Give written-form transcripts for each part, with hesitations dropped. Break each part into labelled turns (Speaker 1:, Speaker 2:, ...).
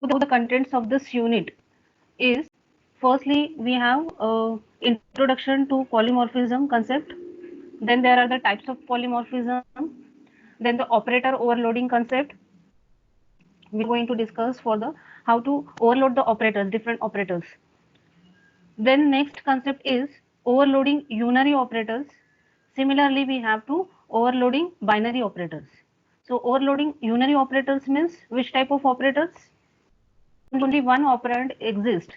Speaker 1: the contents of this unit is, firstly we have introduction to polymorphism concept, then there are the types of polymorphism, then the operator overloading concept we're going to discuss for the how to overload the operators, different operators. Then next concept is overloading unary operators. Similarly, we have to overloading binary operators. So overloading unary operators means which type of operators? Only one operand exists,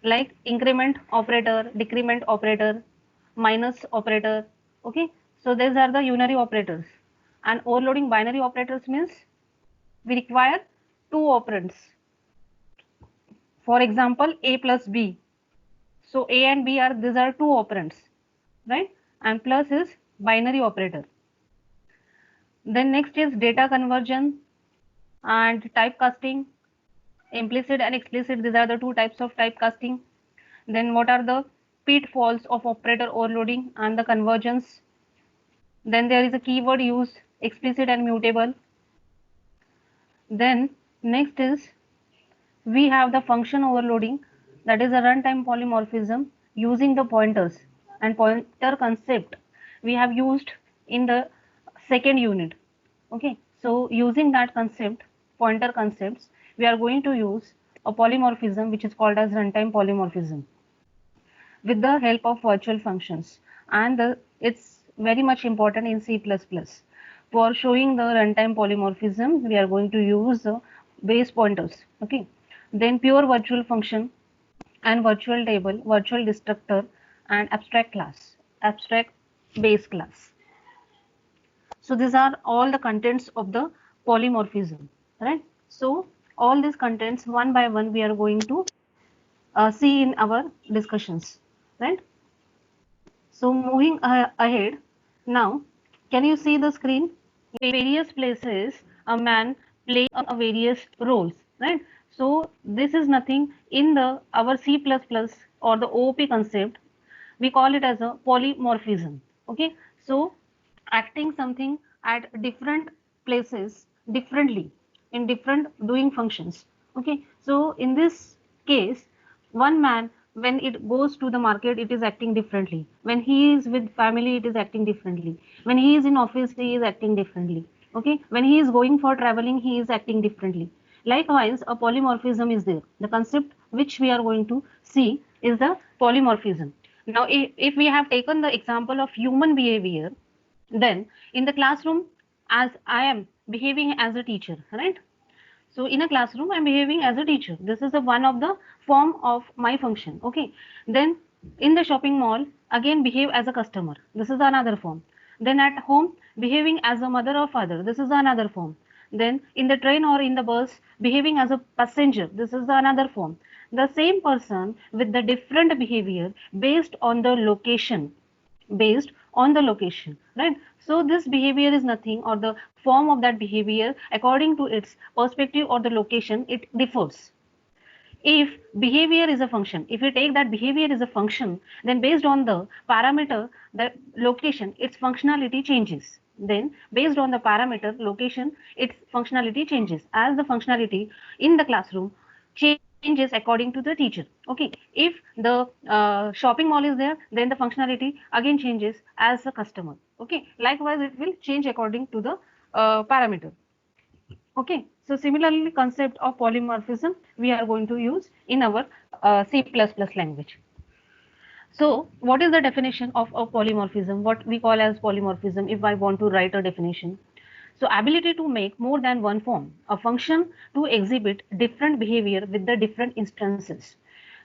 Speaker 1: like increment operator, decrement operator, minus operator. Okay, so these are the unary operators. And overloading binary operators means we require two operands. For example, a plus b. So a and b are, these are two operands, right? And plus is binary operator. Then next is data conversion and typecasting. Implicit and explicit, these are the two types of typecasting. Then what are the pitfalls of operator overloading and the convergence? Then there is a keyword use, explicit and mutable. Then next is we have the function overloading, that is a runtime polymorphism using the pointers, and pointer concept we have used in the second unit. Okay, so using that concept, pointer concepts, we are going to use a polymorphism which is called as runtime polymorphism with the help of virtual functions, and it's very much important in C++. For showing the runtime polymorphism, we are going to use the base pointers. Okay, then pure virtual function and virtual table, virtual destructor, and abstract class, abstract base class. So these are all the contents of the polymorphism, right? So all these contents one by one we are going to see in our discussions, right? So moving ahead, now can you see the screen? Various places a man playing various roles, right? So this is nothing in the our C++ or the OOP concept. We call it as a polymorphism. Okay, so acting something at different places differently in different doing functions. Okay, so in this case, one man, when it goes to the market, it is acting differently. When he is with family, it is acting differently. When he is in office, he is acting differently. Okay, when he is going for traveling, he is acting differently. Likewise, a polymorphism is there. The concept which we are going to see is the polymorphism. Now, if we have taken the example of human behavior, then in the classroom, as I am behaving as a teacher, right? So in a classroom, I'm behaving as a teacher. This is the one of the form of my function. Okay. Then in the shopping mall, again behave as a customer. This is another form. Then at home, behaving as a mother or father. This is another form. Then in the train or in the bus, behaving as a passenger. This is another form. The same person with the different behavior based on the location, based on the location, right? So this behavior is nothing, or the form of that behavior according to its perspective or the location, it differs. If behavior is a function, if we take that behavior is a function, then based on the parameter, the location, its functionality changes. Then based on the parameter location, its functionality changes, as the functionality in the classroom changes according to the teacher. Okay, if the shopping mall is there, then the functionality again changes as a customer. Okay, likewise it will change according to the parameter. Okay, so similarly concept of polymorphism we are going to use in our C++ language. So what is the definition of a polymorphism? What we call as polymorphism, if I want to write a definition. So ability to make more than one form, a function to exhibit different behavior with the different instances.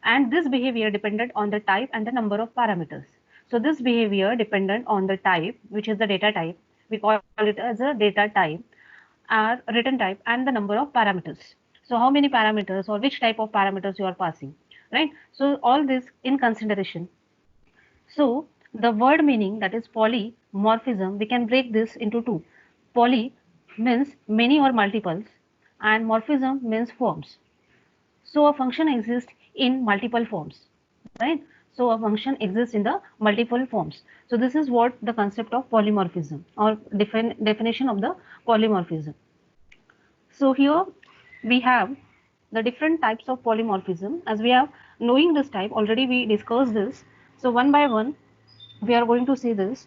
Speaker 1: And this behavior dependent on the type and the number of parameters. So this behavior dependent on the type, which is the data type, we call it as a data type, our return type, and the number of parameters. So how many parameters or which type of parameters you are passing, right? So all this in consideration. So the word meaning, that is polymorphism, we can break this into two. Poly means many or multiples, and morphism means forms. So a function exists in multiple forms, right? So a function exists in the multiple forms. So this is what the concept of polymorphism, or definition of the polymorphism. So here we have the different types of polymorphism. As we have knowing this type, already we discussed this. So one by one, we are going to see this.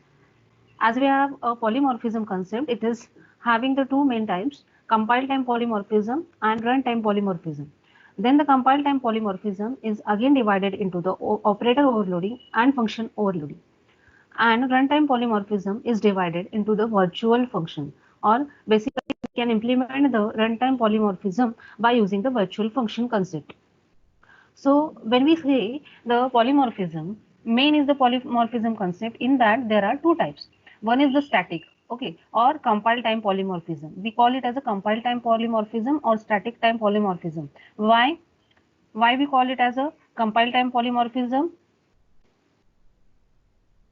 Speaker 1: As we have a polymorphism concept, it is having the two main types, compile time polymorphism and runtime polymorphism. Then the compile time polymorphism is again divided into the operator overloading and function overloading. And runtime polymorphism is divided into the virtual function, or basically we can implement the runtime polymorphism by using the virtual function concept. So when we say the polymorphism, main is the polymorphism concept, in that there are two types. One is the static, okay, or compile time polymorphism. We call it as a compile time polymorphism or static time polymorphism. Why? Why we call it as a compile time polymorphism?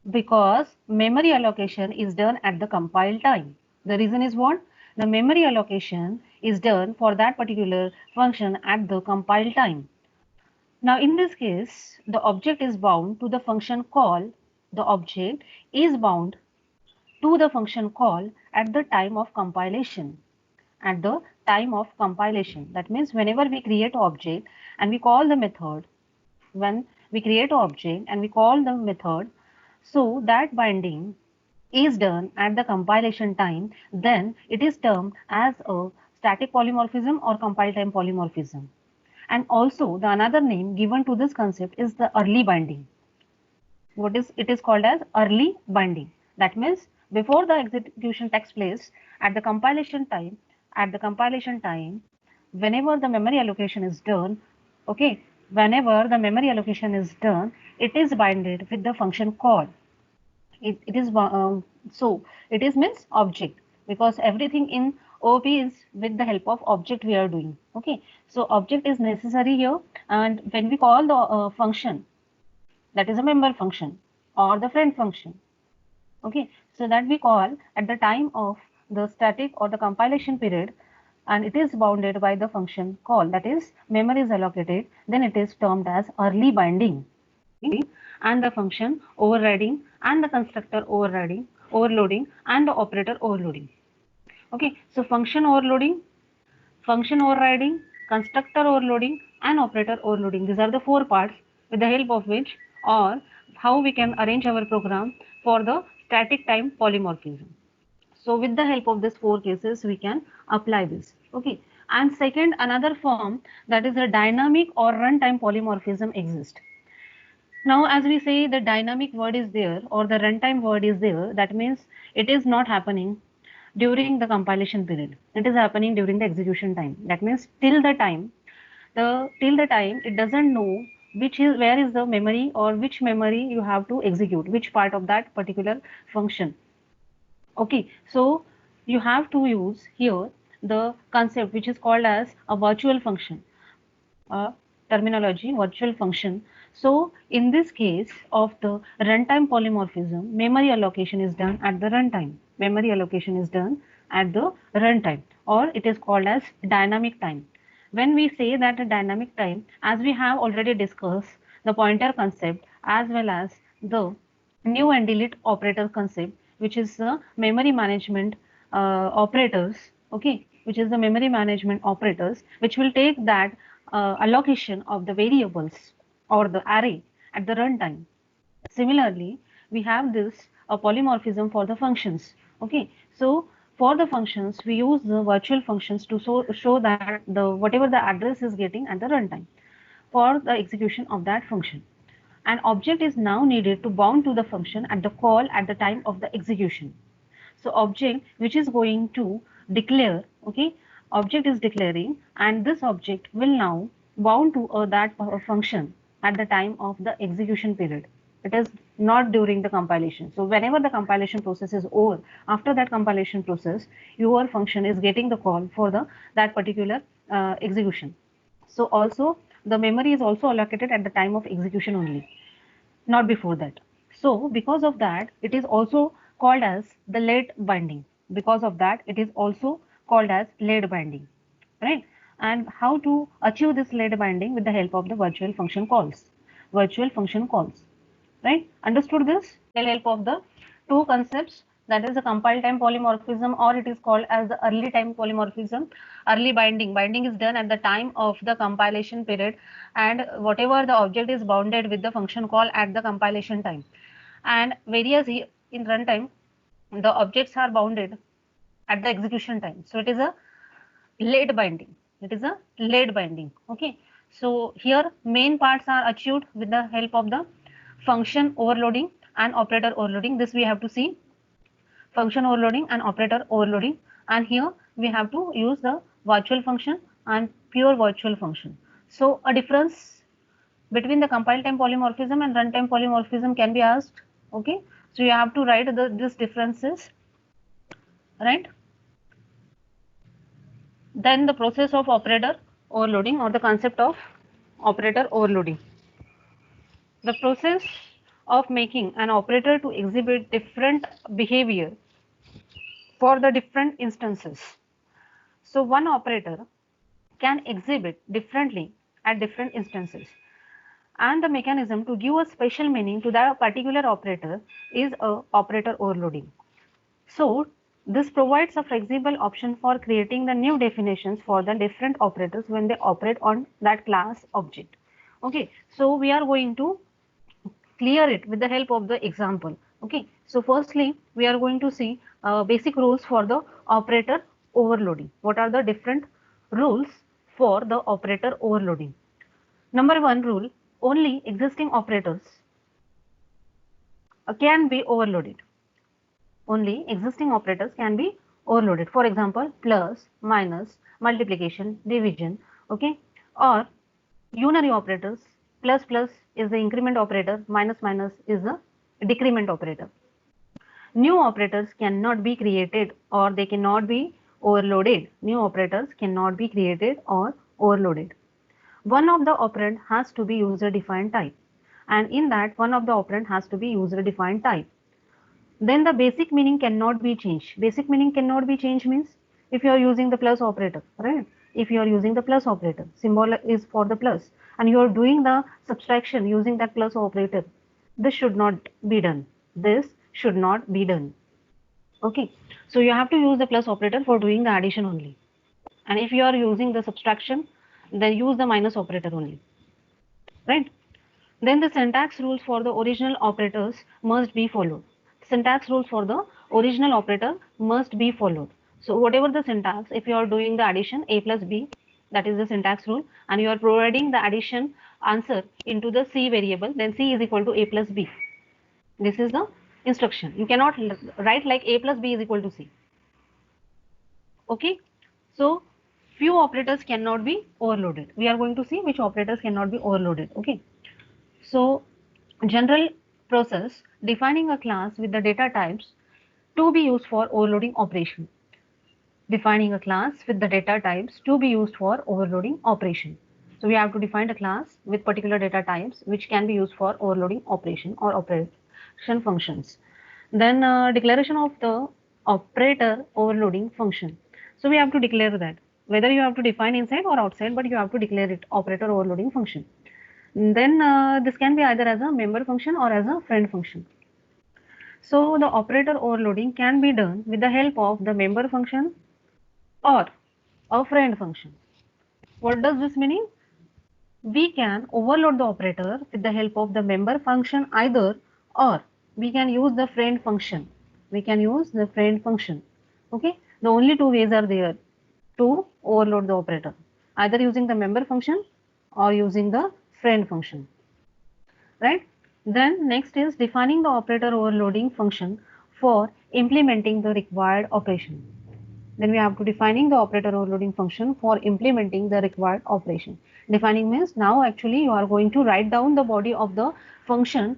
Speaker 1: Because memory allocation is done at the compile time. The reason is what? The memory allocation is done for that particular function at the compile time. Now in this case, the object is bound to the function call. The object is bound to the function call at the time of compilation. At the time of compilation. That means whenever we create an object and we call the method, when we create an object and we call the method, so that binding is done at the compilation time, then it is termed as a static polymorphism or compile time polymorphism. And also the another name given to this concept is the early binding. What is it is called as early binding. That means before the execution takes place at the compilation time, whenever the memory allocation is done, okay, whenever the memory allocation is done, it is binded with the function call. It is so it is means object, because everything in OP is with the help of object we are doing. Okay, so object is necessary here, and when we call the function, that is a member function or the friend function. Okay, so that we call at the time of the static or the compilation period, and it is bounded by the function call, that is memory is allocated, then it is termed as early binding. And the function overriding and the constructor overloading and the operator overloading. Okay, so function overloading, function overriding, constructor overloading and operator overloading, these are the four parts with the help of which, or how we can arrange our program for the static time polymorphism. So with the help of these four cases we can apply this. Okay, and second, another form, that is a dynamic or runtime polymorphism exists. Now, as we say, the dynamic word is there or the runtime word is there, that means it is not happening during the compilation period. It is happening during the execution time. That means till the time it doesn't know which is where is the memory or which memory you have to execute, which part of that particular function. Okay, so you have to use here the concept which is called as a virtual function. Terminology virtual function. So in this case of the runtime polymorphism, memory allocation is done at the runtime. Memory allocation is done at the runtime, or it is called as dynamic time. When we say that a dynamic time, as we have already discussed the pointer concept as well as the new and delete operator concept, which is the memory management operators, okay, which is the memory management operators, which will take that allocation of the variables or the array at the runtime. Similarly, we have this a polymorphism for the functions. Okay, so for the functions, we use the virtual functions to show that the whatever the address is getting at the runtime for the execution of that function. An object is now needed to bound to the function at the call at the time of the execution. So object which is going to declare, okay, object is declaring, and this object will now bound to that function at the time of the execution period. It is not during the compilation. So whenever the compilation process is over, after that compilation process, your function is getting the call for the that particular execution. So also the memory is also allocated at the time of execution only, not before that. So because of that, it is also called as the late binding. Because of that, it is also called as late binding, right? And how to achieve this late binding? With the help of the virtual function calls. Virtual function calls, right? Understood this? With the help of the two concepts, that is a compile time polymorphism, or it is called as the early time polymorphism. Early binding is done at the time of the compilation period, and whatever the object is bounded with the function call at the compilation time. And various in runtime, the objects are bounded at the execution time. So it is a late binding. It is a late binding. Okay. So here main parts are achieved with the help of the function overloading and operator overloading. This we have to see, function overloading and operator overloading. And here we have to use the virtual function and pure virtual function. So a difference between the compile time polymorphism and runtime polymorphism can be asked. Okay. So you have to write these differences, right? Then the process of operator overloading, or the concept of operator overloading. The process of making an operator to exhibit different behavior for the different instances. So one operator can exhibit differently at different instances, and the mechanism to give a special meaning to that particular operator is a operator overloading. So this provides a flexible option for creating the new definitions for the different operators when they operate on that class object. Okay, so we are going to clear it with the help of the example. Okay, so firstly we are going to see basic rules for the operator overloading. What are the different rules for the operator overloading? Number one rule: only existing operators can be overloaded. Only existing operators can be overloaded. For example, plus, minus, multiplication, division, okay, or unary operators. Plus plus is the increment operator, minus minus is the decrement operator. New operators cannot be created, or they cannot be overloaded. New operators cannot be created or overloaded. One of the operand has to be user defined type, and in that one of the operand has to be user defined type. Then the basic meaning cannot be changed. Basic meaning cannot be changed means if you are using the plus operator, right? If you are using the plus operator, symbol is for the plus, and you are doing the subtraction using that plus operator, this should not be done. This should not be done. Okay. So you have to use the plus operator for doing the addition only. And if you are using the subtraction, then use the minus operator only. Right? Then the syntax rules for the original operators must be followed. Syntax rules for the original operator must be followed. So whatever the syntax, if you are doing the addition a plus b, that is the syntax rule, and you are providing the addition answer into the c variable, then c is equal to a plus b. This is the instruction. You cannot write like a plus b is equal to c. Okay. So few operators cannot be overloaded. We are going to see which operators cannot be overloaded. Okay. So general process: defining a class with the data types to be used for overloading operation. Defining a class with the data types to be used for overloading operation. So we have to define a class with particular data types which can be used for overloading operation or operation functions. Then declaration of the operator overloading function. So we have to declare that, whether you have to define inside or outside, but you have to declare it, operator overloading function. Then this can be either as a member function or as a friend function. So the operator overloading can be done with the help of the member function or a friend function. What does this mean? We can overload the operator with the help of the member function either, or we can use the friend function. We can use the friend function. Okay, the only two ways are there to overload the operator, either using the member function or using the friend function, right? Then next is defining the operator overloading function for implementing the required operation. Then we have to defining the operator overloading function for implementing the required operation. Defining means now actually you are going to write down the body of the function,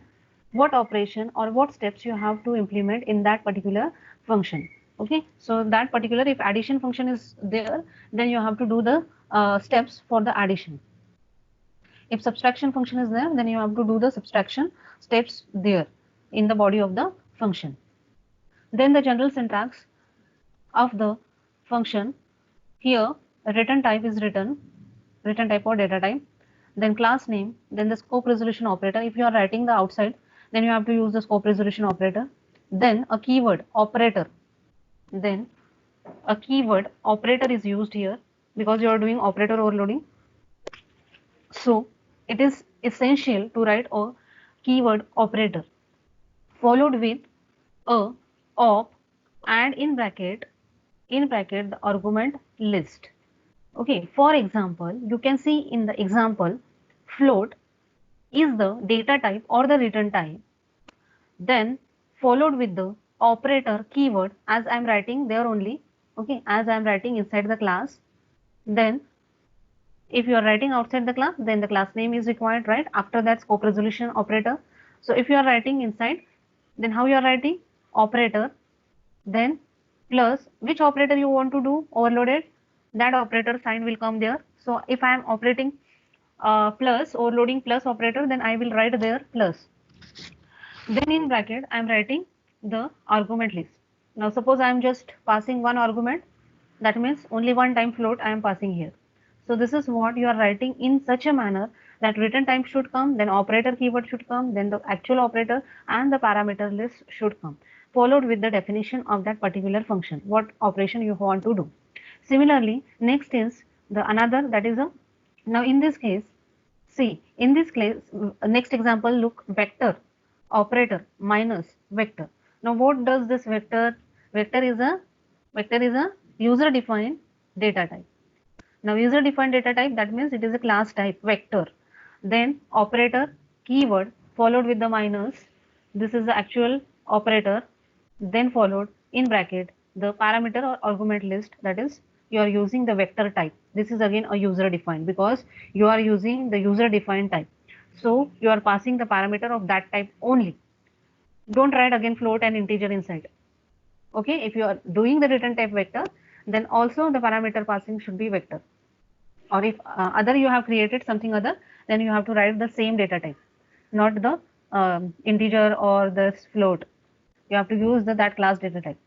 Speaker 1: what operation or what steps you have to implement in that particular function. Okay, so that particular, if addition function is there, then you have to do the steps for the addition. If subtraction function is there, then you have to do the subtraction steps there in the body of the function. Then the general syntax of the function, here return type is return type or data type, then class name, then the scope resolution operator. If you are writing the outside, then you have to use the scope resolution operator. then a keyword operator, then a keyword operator is used here because you are doing operator overloading. So it is essential to write a keyword operator followed with a op and in bracket the argument list. Okay, for example, you can see in the example float is the data type or the return type, then followed with the operator keyword as I'm writing there only. Okay, as I'm writing inside the class. Then if you are writing outside the class, then the class name is required, right? After that, scope resolution operator. So if you are writing inside, then how you are writing? Operator, then plus which operator you want to do overloaded, that operator sign will come there. So if I am operating plus overloading plus operator, then I will write there plus. Then in bracket, I am writing the argument list. Now suppose I am just passing one argument, that means only one time float I am passing here. So this is what you are writing in such a manner that return type should come, then operator keyword should come, then the actual operator and the parameter list should come, followed with the definition of that particular function, what operation you want to do. Similarly, next is the another, that is a, now in this case, see, in this case, next example, look, vector, operator, minus, vector. Now what does this vector? Vector is a user-defined data type. Now user-defined data type, that means it is a class type, vector. Then operator, keyword, followed with the minus. This is the actual operator, then followed in bracket the parameter or argument list, that is you are using the vector type. This is again a user defined because you are using the user defined type. So you are passing the parameter of that type only. Don't write again float and integer inside. Okay, if you are doing the return type vector, then also the parameter passing should be vector. Or if other you have created something other, then you have to write the same data type, not the integer or this float. You have to use that class data type.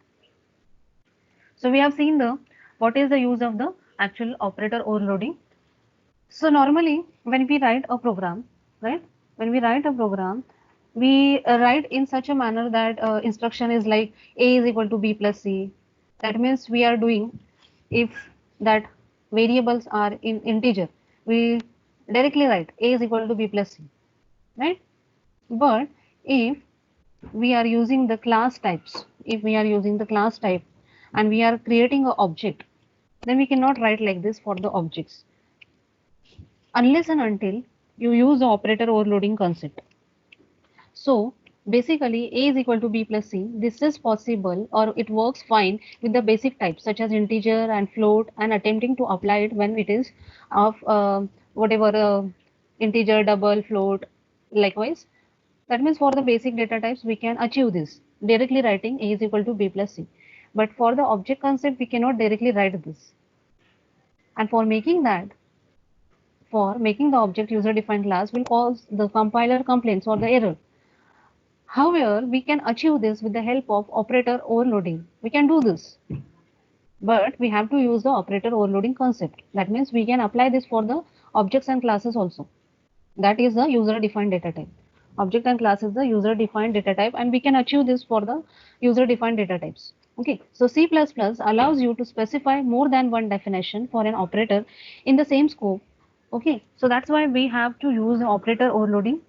Speaker 1: So we have seen the what is the use of the actual operator overloading. So normally when we write a program, right? When we write a program, we write in such a manner that instruction is like a is equal to b plus c. That means we are doing, if that variables are in integer, we directly write a is equal to b plus c, right? But if we are using the class types, if we are using the class type and we are creating an object, then we cannot write like this for the objects unless and until you use the operator overloading concept. So basically a is equal to b plus c, this is possible or it works fine with the basic types such as integer and float, and attempting to apply it when it is of whatever integer, double, float, likewise. That means for the basic data types, we can achieve this directly writing a is equal to b plus c. But for the object concept, we cannot directly write this. And for making the object user-defined class will cause the compiler complaints or the error. However, we can achieve this with the help of operator overloading. We can do this. But we have to use the operator overloading concept. That means we can apply this for the objects and classes also. That is the user-defined data type. Object and class is the user defined data type, and we can achieve this for the user defined data types. Okay, so C++ allows you to specify more than one definition for an operator in the same scope. Okay, so that's why we have to use operator overloading,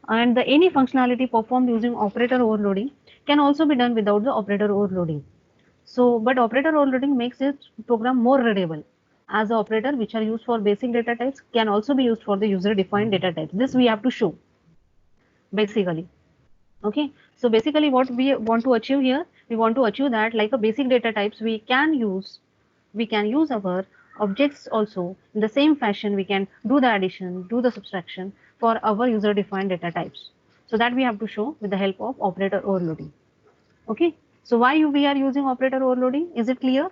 Speaker 1: and any functionality performed using operator overloading can also be done without the operator overloading. So but operator overloading makes it program more readable, as the operator which are used for basic data types can also be used for the user defined data types. This we have to show basically. Okay, so basically what we want to achieve here, we want to achieve that like a basic data types we can use our objects also in the same fashion. We can do the addition, do the subtraction for our user defined data types. So that we have to show with the help of operator overloading. Okay, so why we are using operator overloading, is it clear?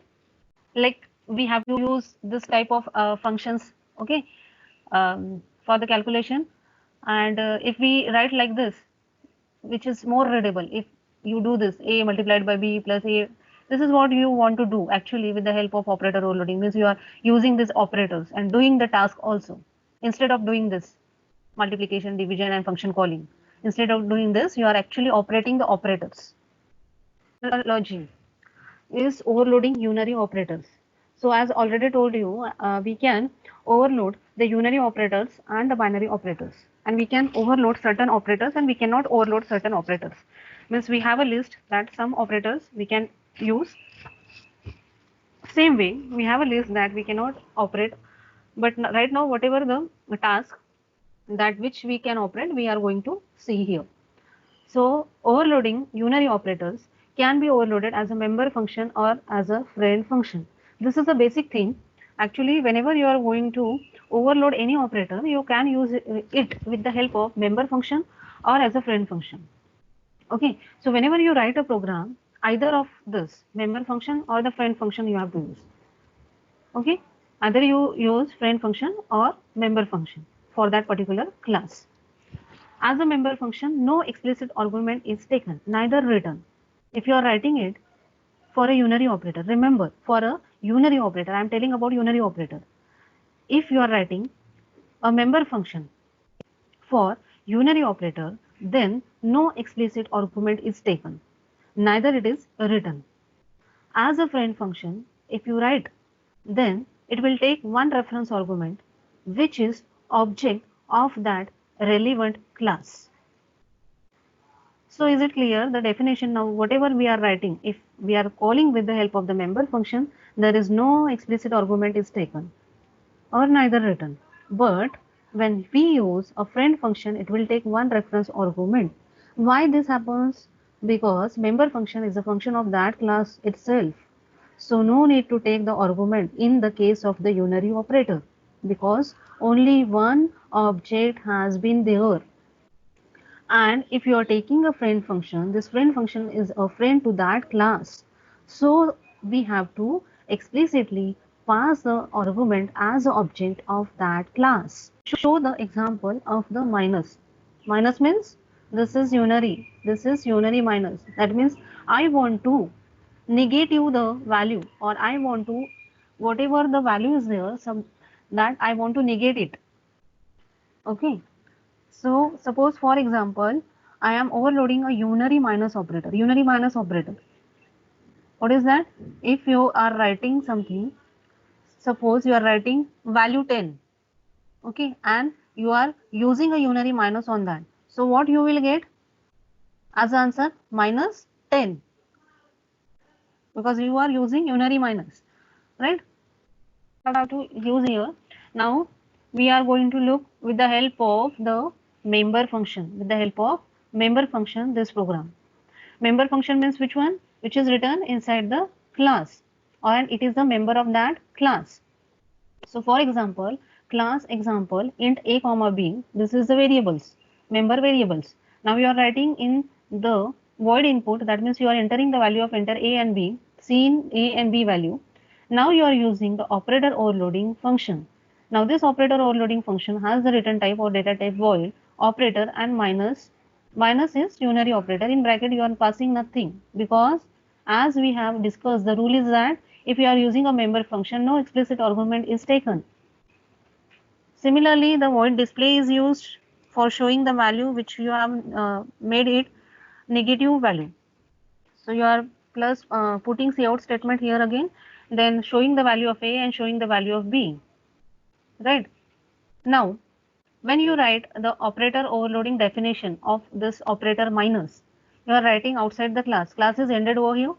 Speaker 1: Like we have to use this type of functions, okay, for the calculation, and if we write like this, which is more readable, if you do this a multiplied by b plus a, this is what you want to do actually with the help of operator overloading, means you are using these operators and doing the task also instead of doing this multiplication, division and function calling. Instead of doing this, you are actually operating the operators. Analogy is overloading unary operators. So as already told you, we can overload the unary operators and the binary operators, and we can overload certain operators and we cannot overload certain operators. Means we have a list that some operators we can use. Same way, we have a list that we cannot operate, but right now whatever the task that which we can operate, we are going to see here. So overloading unary operators can be overloaded as a member function or as a friend function. This is a basic thing. Actually, whenever you are going to overload any operator, you can use it with the help of member function or as a friend function. Okay, so whenever you write a program, either of this member function or the friend function you have to use. Okay, either you use friend function or member function for that particular class. As a member function, no explicit argument is taken, neither written. If you are writing it for a unary operator, remember, for a unary operator, I am telling about unary operator. If you are writing a member function for unary operator, then no explicit argument is taken, neither it is written. As a friend function, if you write, then it will take one reference argument, which is object of that relevant class. So is it clear the definition now? Whatever we are writing, if we are calling with the help of the member function, there is no explicit argument is taken or neither written. But when we use a friend function, it will take one reference argument. Why this happens? Because member function is a function of that class itself. So no need to take the argument in the case of the unary operator, because only one object has been there. And if you are taking a friend function, this friend function is a friend to that class. So we have to explicitly pass the argument as the object of that class. Show the example of the minus. Minus means this is unary. This is unary minus. That means I want to negative the value, or I want to, whatever the value is there, some that I want to negate it. Okay. So suppose for example, I am overloading a unary minus operator. Unary minus operator. What is that? If you are writing something, suppose you are writing value 10, okay, and you are using a unary minus on that. So what you will get as answer? Minus 10, because you are using unary minus, right? Have to use here. Now we are going to look with the help of the member function. With the help of member function, this program. Member function means which one? Which is written inside the class, and it is the member of that class. So for example, class example int a comma b. This is the variables, member variables. Now you are writing in the void input. That means you are entering the value of enter a and b. See in a and b value. Now you are using the operator overloading function. Now this operator overloading function has the return type or data type void operator, and minus. Minus is unary operator. In bracket you are passing nothing, because as we have discussed, the rule is that if you are using a member function, no explicit argument is taken. Similarly, the void display is used for showing the value which you have made it negative value. So you are plus putting cout statement here again, then showing the value of a and showing the value of b. Right. Now, when you write the operator overloading definition of this operator minus, you are writing outside the class. Class is ended over here.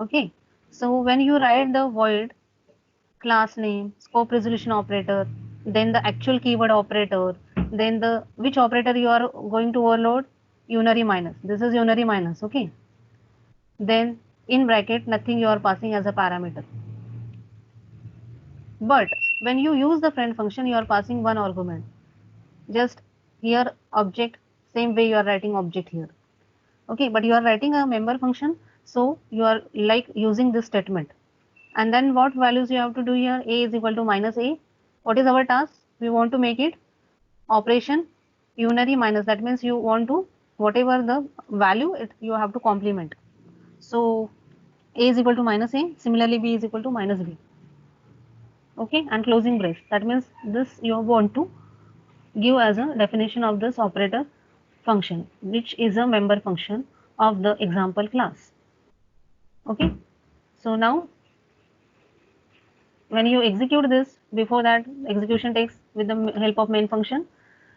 Speaker 1: Okay. So when you write the void class name, scope resolution operator, then the actual keyword operator, then the which operator you are going to overload, unary minus. This is unary minus. Okay. Then in bracket nothing you are passing as a parameter. But when you use the friend function, you are passing one argument. Just here object, same way you are writing object here. Okay, but you are writing a member function, so you are like using this statement. And then what values you have to do here? A is equal to minus a. What is our task? We want to make it operation unary minus. That means you want to, whatever the value, you have to complement. So a is equal to minus a. Similarly, b is equal to minus b. Okay, and closing brace. That means this you want to give as a definition of this operator function, which is a member function of the example class. Okay, so now when you execute this, before that execution takes with the help of main function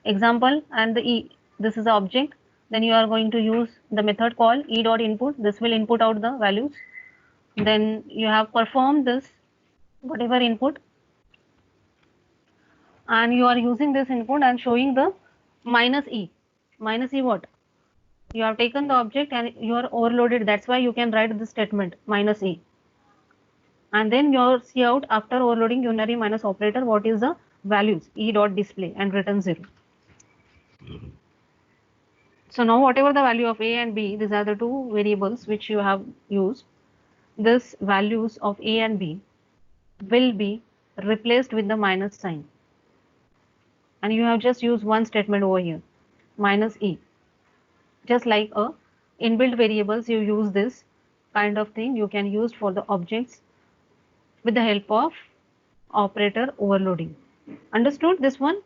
Speaker 1: example and the e, this is the object, then you are going to use the method called e dot input. This will input out the values. Then you have performed this whatever input, and you are using this input and showing the minus e. Minus e what? You have taken the object and you are overloaded. That's why you can write this statement minus e. And then your cout after overloading unary minus operator, what is the values e dot display and return 0. So now whatever the value of a and b, these are the two variables which you have used. This values of a and b will be replaced with the minus sign, and you have just used one statement over here, minus e. Just like a inbuilt variables, you use this kind of thing you can use for the objects with the help of operator overloading. Understood this one?